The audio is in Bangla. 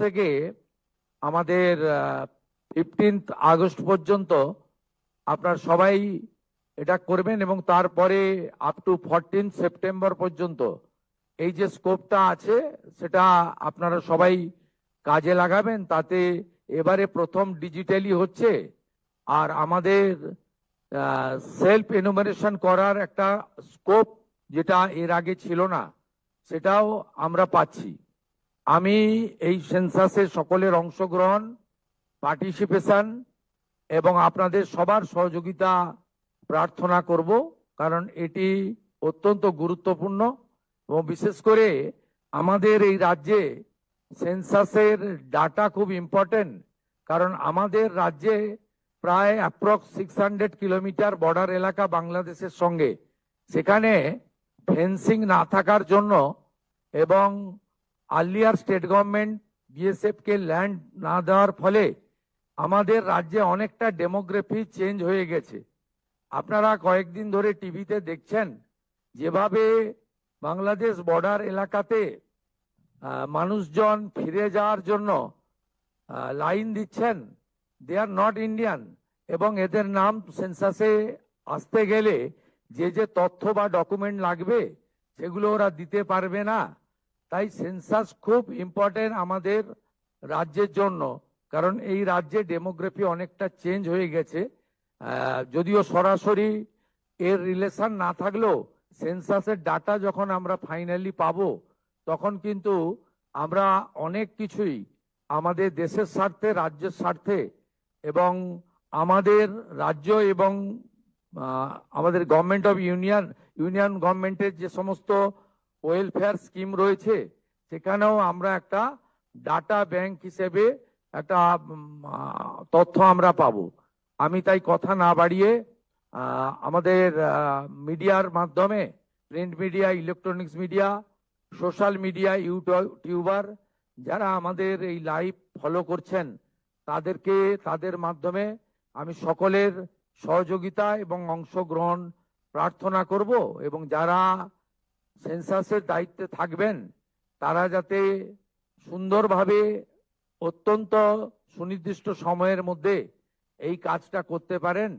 থেকে আমাদের 15 আগস্ট পর্যন্ত আপনারা সবাই এটা করবেন এবং তারপরে আপ টু 14 সেপ্টেম্বর পর্যন্ত এই যে স্কোপটা আছে সেটা আপনারা সবাই কাজে লাগাবেন। তাতে এবারে প্রথম ডিজিটালি হচ্ছে, আর আমাদের সেলফ এনুমারেশন করার একটা স্কোপ যেটা এর আগে ছিল না সেটাও আমরা পাচ্ছি। আমি এই সেন্সাসে সকলের অংশগ্রহণ, পার্টিসিপেশন এবং আপনাদের সবার সহযোগিতা প্রার্থনা করব, কারণ এটি অত্যন্ত গুরুত্বপূর্ণ এবং বিশেষ করে আমাদের এই রাজ্যে সেন্সাসের ডাটা খুব ইম্পর্টেন্ট। কারণ আমাদের রাজ্যে প্রায় অ্যাপ্রক্স 600 কিলোমিটার বর্ডার এলাকা বাংলাদেশের সঙ্গে, সেখানে ফেন্সিং না থাকার জন্য এবং আর্লিয়ার স্টেট গভর্নমেন্ট বিএসএফ কে ল্যান্ড না দেওয়ার ফলে আমাদের রাজ্যে অনেকটা ডেমোগ্রাফি চেঞ্জ হয়ে গেছে। আপনারা কয়েকদিন ধরে টিভিতে দেখছেন যেভাবে বাংলাদেশ বর্ডার এলাকাতে মানুষজন ফিরে যাওয়ার জন্য লাইন দিচ্ছেন। দে আর নট ইন্ডিয়ান এবং এদের নাম সেন্সাসে আসতে গেলে যে যে তথ্য বা ডকুমেন্ট লাগবে সেগুলো ওরা দিতে পারবে না। তাই সেন্সাস খুব ইম্পর্টেন্ট আমাদের রাজ্যের জন্য, কারণ এই রাজ্যে ডেমোগ্রাফি অনেকটা চেঞ্জ হয়ে গেছে। যদিও সরাসরি এর রিলেশন না থাকলেও সেন্সাসের ডাটা যখন আমরা ফাইনালি পাবো তখন কিন্তু আমরা অনেক কিছুই আমাদের দেশের স্বার্থে, রাজ্যের স্বার্থে এবং আমাদের রাজ্য এবং আমাদের গভর্নমেন্ট অফ ইউনিয়ন গভর্নমেন্টের যে সমস্ত ওয়েলফেয়ার স্কিম রয়েছে সেখানেও আমরা একটা ডাটা ব্যাংক হিসেবে একটা তথ্য আমরা পাবো। আমি তাই কথা না বাড়িয়ে আমাদের মিডিয়ার মাধ্যমে, print media, electronics media, social media, YouTuber যারা আমাদের এই লাইভ ফলো করছেন তাদের মাধ্যমে আমি সকলের সহযোগিতা এবং অংশগ্রহণ প্রার্থনা করব এবং যারা সেন্সাসের দায়িত্বে থাকবেন তারা যাতে সুন্দরভাবে অত্যন্ত সুনির্দিষ্ট সময়ের মধ্যে এই কাজটা করতে পারেন